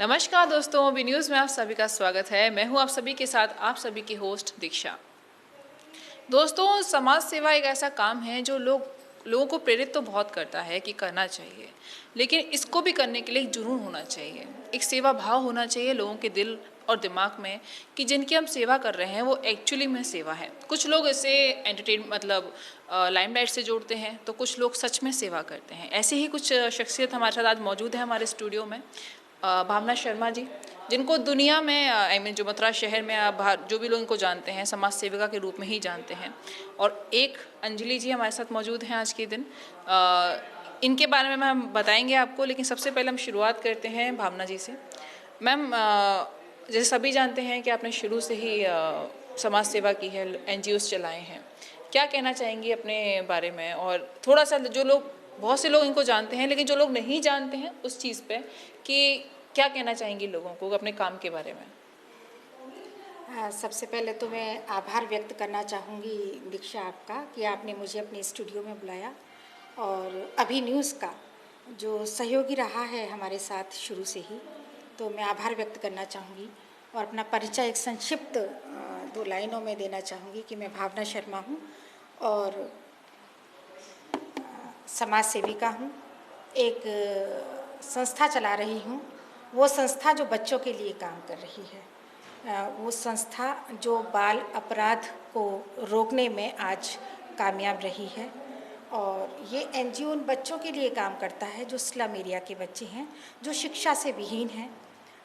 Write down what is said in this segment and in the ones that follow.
नमस्कार दोस्तों, B news में आप सभी का स्वागत है। मैं हूं आप सभी के साथ आप सभी की होस्ट दीक्षा। दोस्तों, समाज सेवा एक ऐसा काम है जो लोगों को प्रेरित तो बहुत करता है कि करना चाहिए, लेकिन इसको भी करने के लिए एक जुनून होना चाहिए, एक सेवा भाव होना चाहिए लोगों के दिल और दिमाग में कि जिनकी हम सेवा कर रहे हैं वो एक्चुअली में सेवा है। कुछ लोग इसे एंटरटेन लाइमलाइट से जोड़ते हैं, तो कुछ लोग सच में सेवा करते हैं। ऐसे ही कुछ शख्सियत हमारे साथ आज मौजूद है हमारे स्टूडियो में। भावना शर्मा जी, जिनको दुनिया में जो मथुरा शहर में बाहर जो भी लोग इनको जानते हैं समाज सेविका के रूप में ही जानते हैं। और एक अंजलि जी हमारे साथ मौजूद हैं आज के दिन। इनके बारे में हम बताएंगे आपको, लेकिन सबसे पहले हम शुरुआत करते हैं भावना जी से। मैम, जैसे सभी जानते हैं कि आपने शुरू से ही समाज सेवा की है, NGOs चलाए हैं। क्या कहना चाहेंगी अपने बारे में? और थोड़ा सा जो लोग, बहुत से लोग इनको जानते हैं लेकिन जो लोग नहीं जानते हैं उस चीज़ पे कि क्या कहना चाहेंगी लोगों को अपने काम के बारे में? सबसे पहले तो मैं आभार व्यक्त करना चाहूँगी दीक्षा आपका कि आपने मुझे अपने स्टूडियो में बुलाया और अभी न्यूज़ का जो सहयोगी रहा है हमारे साथ शुरू से ही, तो मैं आभार व्यक्त करना चाहूँगी और अपना परिचय एक संक्षिप्त 2 लाइनों में देना चाहूँगी कि मैं भावना शर्मा हूँ और समाज सेविका हूँ। एक संस्था चला रही हूँ, वो संस्था जो बच्चों के लिए काम कर रही है। वो संस्था जो बाल अपराध को रोकने में आज कामयाब रही है और ये NGO उन बच्चों के लिए काम करता है जो स्लम एरिया के बच्चे हैं, जो शिक्षा से विहीन हैं,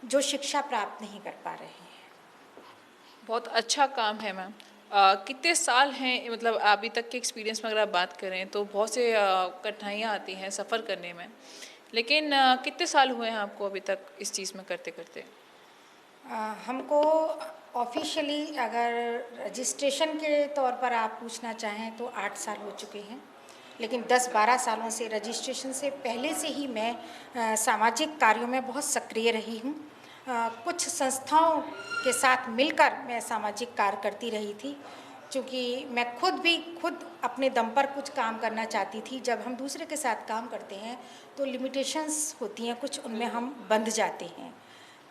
जो शिक्षा प्राप्त नहीं कर पा रहे हैं। बहुत अच्छा काम है मैम। कितने साल हैं, मतलब अभी तक के एक्सपीरियंस में अगर आप बात करें तो बहुत से कठिनाइयाँ आती हैं सफ़र करने में, लेकिन कितने साल हुए हैं आपको अभी तक इस चीज़ में करते करते? हमको ऑफिशियली अगर रजिस्ट्रेशन के तौर पर आप पूछना चाहें तो 8 साल हो चुके हैं, लेकिन 10-12 सालों से रजिस्ट्रेशन से पहले से ही मैं सामाजिक कार्यों में बहुत सक्रिय रही हूँ। कुछ संस्थाओं के साथ मिलकर मैं सामाजिक कार्य करती रही थी, क्योंकि मैं खुद अपने दम पर कुछ काम करना चाहती थी। जब हम दूसरे के साथ काम करते हैं तो लिमिटेशंस होती हैं कुछ, उनमें हम बंध जाते हैं,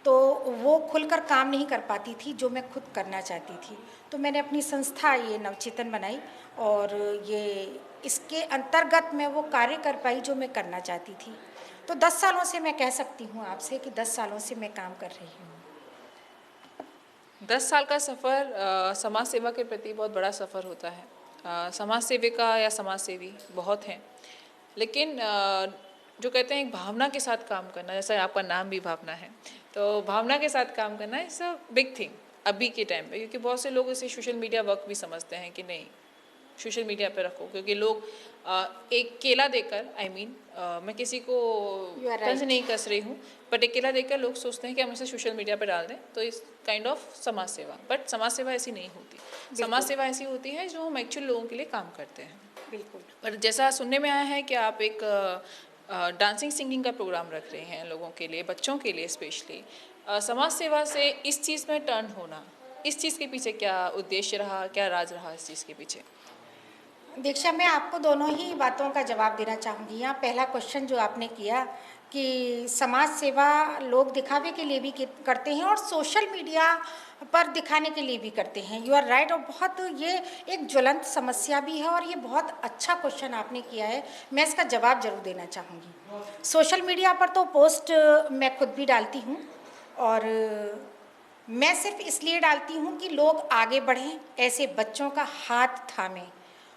तो वो खुलकर काम नहीं कर पाती थी जो मैं खुद करना चाहती थी। तो मैंने अपनी संस्था ये नवचेतन बनाई और ये इसके अंतर्गत मैं वो कार्य कर पाई जो मैं करना चाहती थी। तो 10 सालों से मैं कह सकती हूँ आपसे कि 10 सालों से मैं काम कर रही हूँ। 10 साल का सफ़र समाज सेवा के प्रति बहुत बड़ा सफ़र होता है। समाज सेविका या समाज सेवी बहुत हैं, लेकिन जो कहते हैं एक भावना के साथ काम करना, जैसा आपका नाम भी भावना है, तो भावना के साथ काम करना इज़ अ बिग थिंग अभी के टाइम पे, क्योंकि बहुत से लोग इसे सोशल मीडिया वर्क भी समझते हैं कि नहीं, सोशल मीडिया पे रखो, क्योंकि लोग एक केला देकर मैं किसी को यू आर तंज राइट। नहीं कस रही हूँ, बट एक केला देकर लोग सोचते हैं कि हम इसे सोशल मीडिया पे डाल दें तो इस काइंड ऑफ समाज सेवा। बट समाज सेवा ऐसी नहीं होती। समाज बिल्कुल सेवा ऐसी होती है जो हम एक्चुअल लोगों के लिए काम करते हैं। बिल्कुल। पर जैसा सुनने में आया है कि आप एक डांसिंग सिंगिंग का प्रोग्राम रख रहे हैं लोगों के लिए, बच्चों के लिए स्पेशली। समाज सेवा से इस चीज़ में टर्न होना, इस चीज़ के पीछे क्या उद्देश्य रहा, क्या राज रहा इस चीज़ के पीछे? दीक्षा, मैं आपको दोनों ही बातों का जवाब देना चाहूँगी। यहाँ पहला क्वेश्चन जो आपने किया कि समाज सेवा लोग दिखावे के लिए भी करते हैं और सोशल मीडिया पर दिखाने के लिए भी करते हैं। You are right. और बहुत ये एक ज्वलंत समस्या भी है और ये बहुत अच्छा क्वेश्चन आपने किया है। मैं इसका जवाब जरूर देना चाहूँगी। सोशल मीडिया पर तो पोस्ट मैं खुद भी डालती हूँ और मैं सिर्फ इसलिए डालती हूँ कि लोग आगे बढ़ें, ऐसे बच्चों का हाथ थामें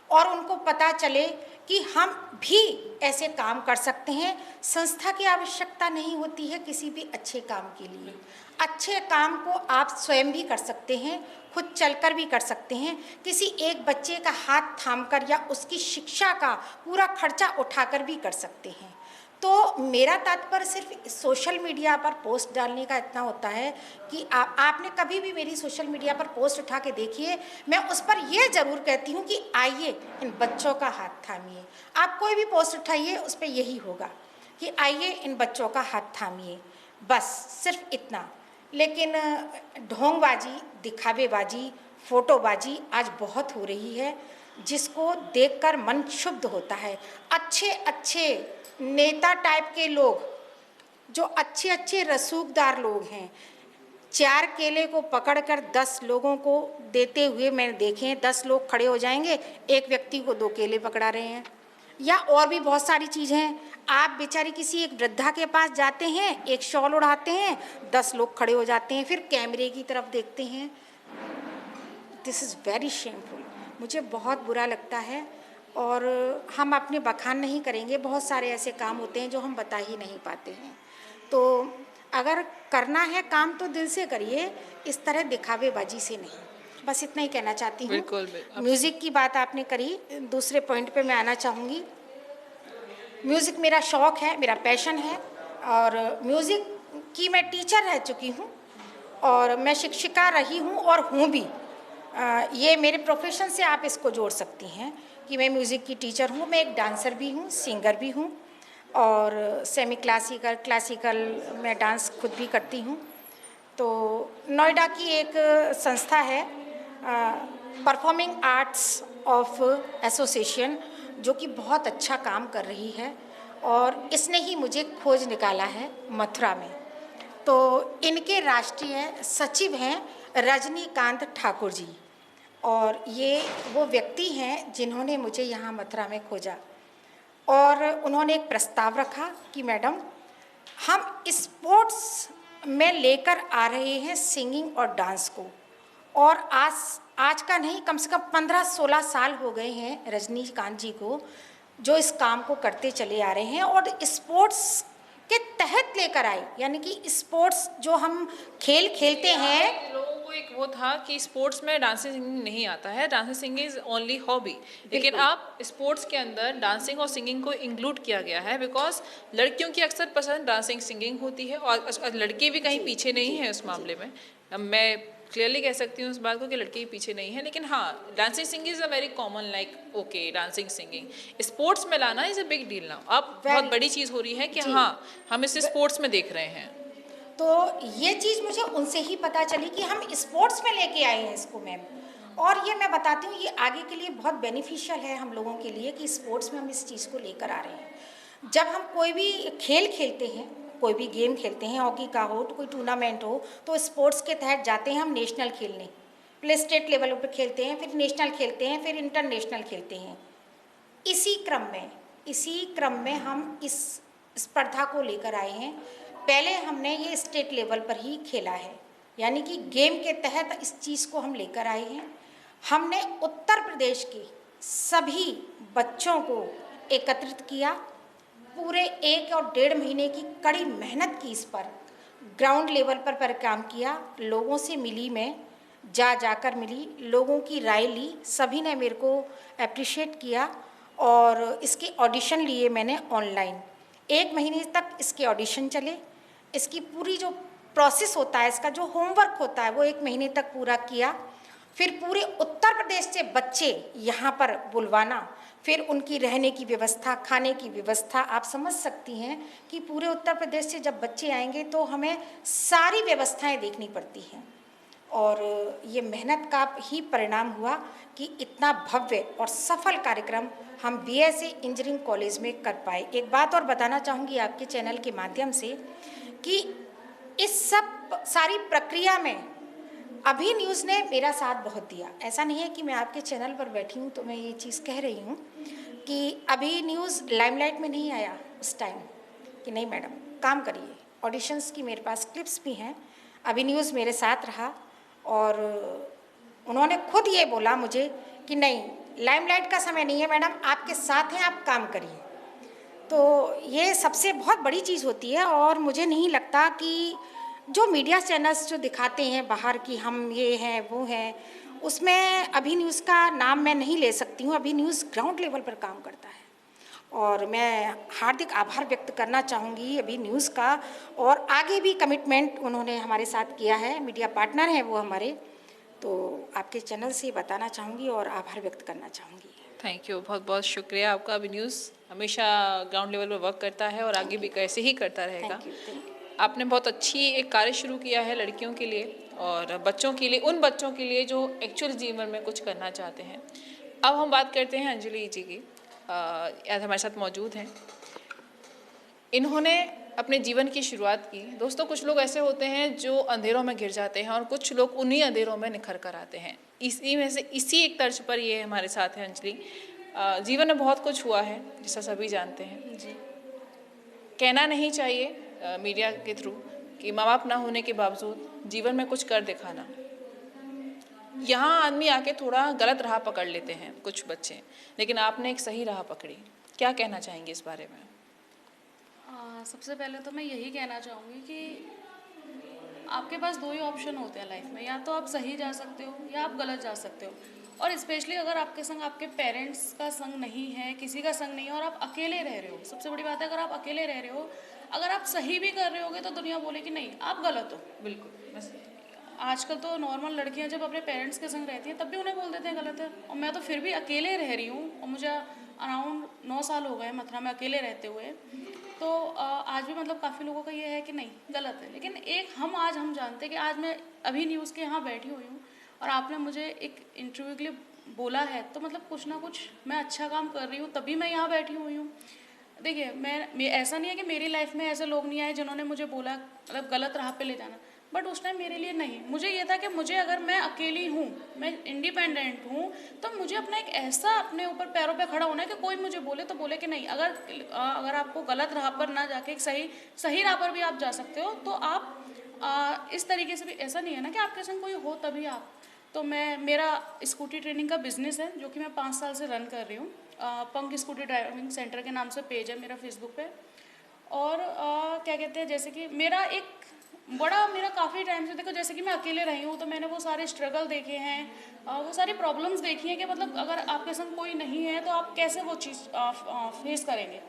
और उनको पता चले कि हम भी ऐसे काम कर सकते हैं। संस्था की आवश्यकता नहीं होती है किसी भी अच्छे काम के लिए। अच्छे काम को आप स्वयं भी कर सकते हैं, खुद चलकर भी कर सकते हैं, किसी एक बच्चे का हाथ थामकर या उसकी शिक्षा का पूरा खर्चा उठाकर भी कर सकते हैं। तो मेरा तात्पर्य सिर्फ सोशल मीडिया पर पोस्ट डालने का इतना होता है कि आपने कभी भी मेरी सोशल मीडिया पर पोस्ट उठा के देखिए, मैं उस पर यह ज़रूर कहती हूँ कि आइए इन बच्चों का हाथ थामिए। आप कोई भी पोस्ट उठाइए उस पर यही होगा कि आइए इन बच्चों का हाथ थामिए, बस सिर्फ इतना। लेकिन ढोंगबाजी, दिखावेबाजी, फोटोबाजी आज बहुत हो रही है, जिसको देखकर मन क्षुब्ध होता है। अच्छे अच्छे नेता टाइप के लोग जो अच्छे अच्छे रसूखदार लोग हैं, 4 केले को पकड़कर 10 लोगों को देते हुए मैंने देखे हैं। 10 लोग खड़े हो जाएंगे, एक व्यक्ति को 2 केले पकड़ा रहे हैं। या और भी बहुत सारी चीज़ें हैं। आप बेचारी किसी एक वृद्धा के पास जाते हैं, एक शॉल उड़ाते हैं, 10 लोग खड़े हो जाते हैं, फिर कैमरे की तरफ देखते हैं। This is very shameful. मुझे बहुत बुरा लगता है। और हम अपने बखान नहीं करेंगे, बहुत सारे ऐसे काम होते हैं जो हम बता ही नहीं पाते हैं। तो अगर करना है काम तो दिल से करिए, इस तरह दिखावेबाजी से नहीं। बस इतना ही कहना चाहती हूँ। बिल्कुल, बिल्कुल। म्यूज़िक की बात आपने करी, दूसरे पॉइंट पे मैं आना चाहूँगी। म्यूज़िक मेरा शौक़ है, मेरा पैशन है, और म्यूज़िक की मैं टीचर रह चुकी हूँ, और मैं शिक्षिका रही हूँ और हूँ भी। ये मेरे प्रोफेशन से आप इसको जोड़ सकती हैं कि मैं म्यूज़िक की टीचर हूँ। मैं एक डांसर भी हूँ, सिंगर भी हूँ, और सेमी क्लासिकल, क्लासिकल मैं डांस खुद भी करती हूँ। तो नोएडा की एक संस्था है, परफॉर्मिंग आर्ट्स ऑफ एसोसिएशन, जो कि बहुत अच्छा काम कर रही है, और इसने ही मुझे खोज निकाला है मथुरा में। तो इनके राष्ट्रीय सचिव हैं रजनीकांत ठाकुर जी, और ये वो व्यक्ति हैं जिन्होंने मुझे यहाँ मथुरा में खोजा। और उन्होंने एक प्रस्ताव रखा कि मैडम, हम स्पोर्ट्स में लेकर आ रहे हैं सिंगिंग और डांस को, और आज का नहीं, कम से कम 15-16 साल हो गए हैं रजनीकांत जी को जो इस काम को करते चले आ रहे हैं, और स्पोर्ट्स के तहत लेकर आए। यानी कि स्पोर्ट्स जो हम खेल खेलते हैं, लोगों को एक वो था कि स्पोर्ट्स में डांसिंग सिंगिंग नहीं आता है, dancing singing is only hobby. लेकिन आप स्पोर्ट्स के अंदर डांसिंग और सिंगिंग को इंक्लूड किया गया है, बिकॉज लड़कियों की अक्सर पसंद डांसिंग सिंगिंग होती है, और लड़के भी कहीं पीछे नहीं है उस मामले में। अब मैं क्लियरली कह सकती हूँ उस बात को कि लड़के ही पीछे नहीं है। लेकिन हाँ, dancing singing is a very common, like okay, dancing singing sports में लाना is a big deal now. अब बहुत बड़ी चीज़ हो रही है कि हाँ, हम इसे स्पोर्ट्स में देख रहे हैं। तो ये चीज़ मुझे उनसे ही पता चली कि हम स्पोर्ट्स में लेके आए हैं इसको मैम। और ये मैं बताती हूँ, ये आगे के लिए बहुत बेनिफिशियल है हम लोगों के लिए कि स्पोर्ट्स में हम इस चीज़ को लेकर आ रहे हैं। जब हम कोई भी खेल खेलते हैं, कोई भी गेम खेलते हैं, हॉकी का हो, तो कोई टूर्नामेंट हो, तो स्पोर्ट्स के तहत जाते हैं हम नेशनल खेलने, पहले स्टेट लेवल पर खेलते हैं, फिर नेशनल खेलते हैं, फिर इंटरनेशनल खेलते हैं। इसी क्रम में हम इस स्पर्धा को लेकर आए हैं। पहले हमने ये स्टेट लेवल पर ही खेला है, यानी कि गेम के तहत इस चीज़ को हम लेकर आए हैं। हमने उत्तर प्रदेश के सभी बच्चों को एकत्रित किया, पूरे 1 और 1.5 महीने की कड़ी मेहनत की, इस पर ग्राउंड लेवल पर काम किया। लोगों से मिली, मैं जाकर मिली, लोगों की राय ली, सभी ने मेरे को अप्रिशिएट किया, और इसके ऑडिशन लिए मैंने ऑनलाइन। 1 महीने तक इसके ऑडिशन चले। इसकी पूरी जो प्रोसेस होता है, इसका जो होमवर्क होता है, वो 1 महीने तक पूरा किया। फिर पूरे उत्तर प्रदेश से बच्चे यहाँ पर बुलवाना, फिर उनकी रहने की व्यवस्था, खाने की व्यवस्था, आप समझ सकती हैं कि पूरे उत्तर प्रदेश से जब बच्चे आएंगे तो हमें सारी व्यवस्थाएं देखनी पड़ती हैं। और ये मेहनत का ही परिणाम हुआ कि इतना भव्य और सफल कार्यक्रम हम बीएसए इंजीनियरिंग कॉलेज में कर पाए। एक बात और बताना चाहूँगी आपके चैनल के माध्यम से कि इस सब सारी प्रक्रिया में अभी न्यूज़ ने मेरा साथ बहुत दिया। ऐसा नहीं है कि मैं आपके चैनल पर बैठी हूँ तो मैं ये चीज़ कह रही हूँ कि अभी न्यूज़ लाइमलाइट में नहीं आया उस टाइम कि नहीं मैडम काम करिए। ऑडिशंस की मेरे पास क्लिप्स भी हैं। अभी न्यूज़ मेरे साथ रहा, और उन्होंने खुद ये बोला मुझे कि नहीं, लाइमलाइट का समय नहीं है मैडम, आपके साथ हैं, आप काम करिए। तो ये सबसे बहुत बड़ी चीज़ होती है। और मुझे नहीं लगता कि जो मीडिया चैनल्स जो दिखाते हैं बाहर कि हम ये हैं वो हैं, उसमें अभी न्यूज़ का नाम मैं नहीं ले सकती हूँ। अभी न्यूज़ ग्राउंड लेवल पर काम करता है, और मैं हार्दिक आभार व्यक्त करना चाहूँगी अभी न्यूज़ का। और आगे भी कमिटमेंट उन्होंने हमारे साथ किया है, मीडिया पार्टनर हैं वो हमारे। तो आपके चैनल से बताना चाहूँगी और आभार व्यक्त करना चाहूँगी। थैंक यू, बहुत बहुत शुक्रिया आपका। अभी न्यूज़ हमेशा ग्राउंड लेवल पर वर्क करता है और आगे भी कैसे ही करता रहेगा। Thank you. आपने बहुत अच्छी एक कार्य शुरू किया है लड़कियों के लिए और बच्चों के लिए, उन बच्चों के लिए जो एक्चुअल जीवन में कुछ करना चाहते हैं। अब हम बात करते हैं अंजलि जी की, आज हमारे साथ मौजूद हैं। इन्होंने अपने जीवन की शुरुआत की। दोस्तों, कुछ लोग ऐसे होते हैं जो अंधेरों में गिर जाते हैं और कुछ लोग उन्हीं अंधेरों में निखर कर आते हैं। इसी में से इसी एक तर्ज पर ये हमारे साथ है अंजलि। जीवन में बहुत कुछ हुआ है, जैसा सभी जानते हैं। जी। कहना नहीं चाहिए मीडिया के थ्रू कि माँ बाप ना होने के बावजूद जीवन में कुछ कर दिखाना। यहाँ आदमी आके थोड़ा गलत राह पकड़ लेते हैं कुछ बच्चे, लेकिन आपने एक सही राह पकड़ी। क्या कहना चाहेंगे इस बारे में? सबसे पहले तो मैं यही कहना चाहूँगी कि आपके पास दो ही ऑप्शन होते हैं लाइफ में, या तो आप सही जा सकते हो या आप गलत जा सकते हो। और स्पेशली अगर आपके संग आपके पेरेंट्स का संग नहीं है, किसी का संग नहीं है और आप अकेले रह रहे हो, सबसे बड़ी बात है अगर आप अकेले रह रहे हो, अगर आप सही भी कर रहे होगे तो दुनिया बोलेगी नहीं आप गलत हो। बिल्कुल। बस आजकल तो नॉर्मल लड़कियां जब अपने पेरेंट्स के संग रहती हैं तब भी उन्हें बोल देते हैं गलत है, और मैं तो फिर भी अकेले रह रही हूँ और मुझे अराउंड 9 साल हो गए मथुरा में अकेले रहते हुए। तो आज भी मतलब काफ़ी लोगों का ये है कि नहीं गलत है, लेकिन एक हम जानते हैं कि आज मैं अभी न्यूज़ के यहाँ बैठी हुई हूँ और आपने मुझे एक इंटरव्यू के लिए बोला है, तो मतलब कुछ ना कुछ मैं अच्छा काम कर रही हूँ तभी मैं यहाँ बैठी हुई हूँ। देखिए मैं ऐसा नहीं है कि मेरी लाइफ में ऐसे लोग नहीं आए जिन्होंने मुझे बोला मतलब गलत राह पे ले जाना, बट उस टाइम मेरे लिए नहीं, मुझे ये था कि मुझे अगर मैं अकेली हूँ, मैं इंडिपेंडेंट हूँ, तो मुझे अपना एक ऐसा अपने ऊपर पैरों पे खड़ा होना है कि कोई मुझे बोले तो बोले कि नहीं, अगर आपको गलत राह पर ना जाके एक सही राह पर भी आप जा सकते हो, तो आप इस तरीके से भी ऐसा नहीं है ना कि आपके संग कोई हो तभी आप। तो मेरा स्कूटी ट्रेनिंग का बिजनेस है जो कि मैं 5 साल से रन कर रही हूँ। पंक स्कूटी ड्राइविंग सेंटर के नाम से पेज है मेरा फेसबुक पे। और क्या कहते हैं, जैसे कि मेरा काफ़ी टाइम से, देखो जैसे कि मैं अकेले रही हूँ तो मैंने वो सारे स्ट्रगल देखे हैं, वो सारी प्रॉब्लम्स देखी हैं कि मतलब अगर आपके संग कोई नहीं है तो आप कैसे वो चीज़ फेस करेंगे।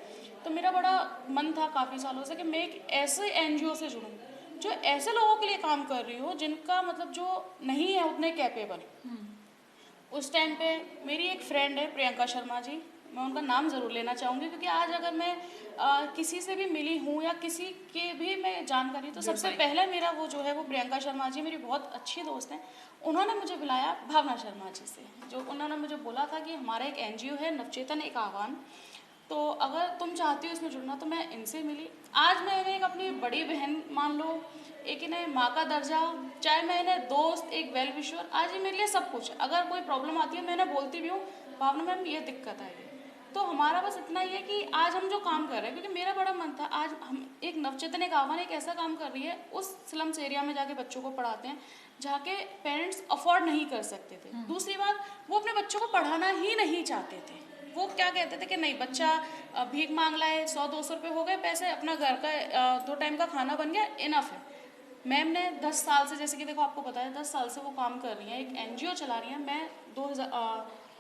तो मेरा बड़ा मन था काफ़ी सालों से कि मैं एक ऐसे NGO से जुड़ूँ जो ऐसे लोगों के लिए काम कर रही हो जिनका मतलब जो नहीं है उतने कैपेबल। उस टाइम पे मेरी एक फ्रेंड है प्रियंका शर्मा जी, मैं उनका नाम ज़रूर लेना चाहूँगी क्योंकि आज अगर मैं किसी से भी मिली हूँ या किसी के भी मैं जानकारी, तो सबसे पहले मेरा वो जो है वो प्रियंका शर्मा जी मेरी बहुत अच्छी दोस्त हैं। उन्होंने मुझे बुलाया भावना शर्मा जी से, जो उन्होंने मुझे बोला था कि हमारा एक NGO है नवचेतन एक आह्वान, तो अगर तुम चाहती हो इसमें जुड़ना, तो मैं इनसे मिली। आज मैं इन्हें एक अपनी बड़ी बहन मान लो, एक इन्हें माँ का दर्जा, चाहे मैं इन्हें दोस्त, एक वेल विशर, आज ये मेरे लिए सब कुछ। अगर कोई प्रॉब्लम आती है मैं इन्हें बोलती भी हूँ भावना मैम ये दिक्कत आई है। तो हमारा बस इतना ही है कि आज हम जो काम कर रहे हैं, क्योंकि मेरा बड़ा मन था, आज हम एक नवचेतन एक आह्वान एक ऐसा काम कर रही है, उस स्लम्स एरिया में जाके बच्चों को पढ़ाते हैं जहाँ के पेरेंट्स अफोर्ड नहीं कर सकते थे। दूसरी बात, वो अपने बच्चों को पढ़ाना ही नहीं चाहते थे। वो क्या कहते थे कि नहीं बच्चा भीख मांग लाए, 100-200 रुपये हो गए पैसे, अपना घर का 2 टाइम का खाना बन गया, इनफ है। मैम ने 10 साल से, जैसे कि देखो आपको पता है 10 साल से वो काम कर रही हैं, एक NGO चला रही हैं। मैं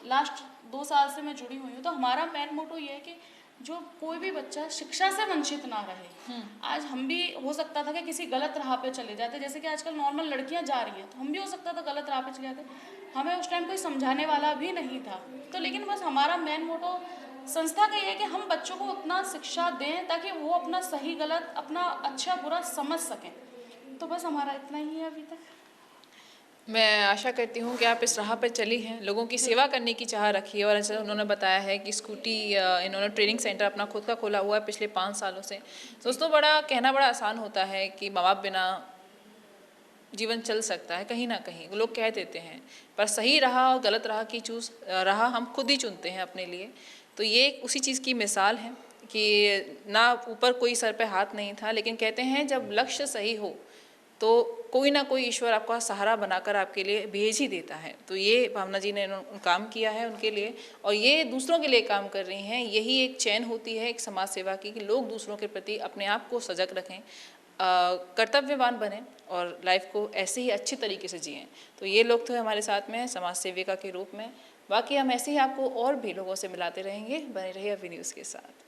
लास्ट 2 साल से मैं जुड़ी हुई हूँ। तो हमारा मेन मोटो ये है कि जो कोई भी बच्चा शिक्षा से वंचित ना रहे। आज हम भी हो सकता था कि किसी गलत राह पे चले जाते, जैसे कि आजकल नॉर्मल लड़कियां जा रही हैं, तो हम भी हो सकता था गलत राह पे चले जाते, हमें उस टाइम कोई समझाने वाला भी नहीं था। तो लेकिन बस हमारा मेन मोटो संस्था का ये है कि हम बच्चों को उतना शिक्षा दें ताकि वो अपना सही गलत, अपना अच्छा बुरा समझ सकें। तो बस हमारा इतना ही है अभी तक। मैं आशा करती हूँ कि आप इस राह पर चली हैं, लोगों की सेवा करने की चाह रखी है। और ऐसा उन्होंने बताया है कि स्कूटी इन्होंने ट्रेनिंग सेंटर अपना खुद का खोला हुआ है पिछले 5 सालों से। दोस्तों, कहना बड़ा आसान होता है कि माँ बाप बिना जीवन चल सकता है, कहीं ना कहीं लोग कह देते हैं, पर सही राह और गलत राह की राह हम खुद ही चुनते हैं अपने लिए। तो ये उसी चीज़ की मिसाल है कि ना ऊपर कोई सर पे हाथ नहीं था, लेकिन कहते हैं जब लक्ष्य सही हो तो कोई ना कोई ईश्वर आपका सहारा बनाकर आपके लिए भेज ही देता है। तो ये भावना जी ने काम किया है उनके लिए, और ये दूसरों के लिए काम कर रही हैं। यही एक चैन होती है एक समाज सेवा की, कि लोग दूसरों के प्रति अपने आप को सजग रखें, कर्तव्यवान बने और लाइफ को ऐसे ही अच्छी तरीके से जिएं। तो ये लोग तो हमारे साथ में हैं समाज सेविका के रूप में। बाकी हम ऐसे ही आपको और भी लोगों से मिलाते रहेंगे। बने रहिए अभी न्यूज़ के साथ।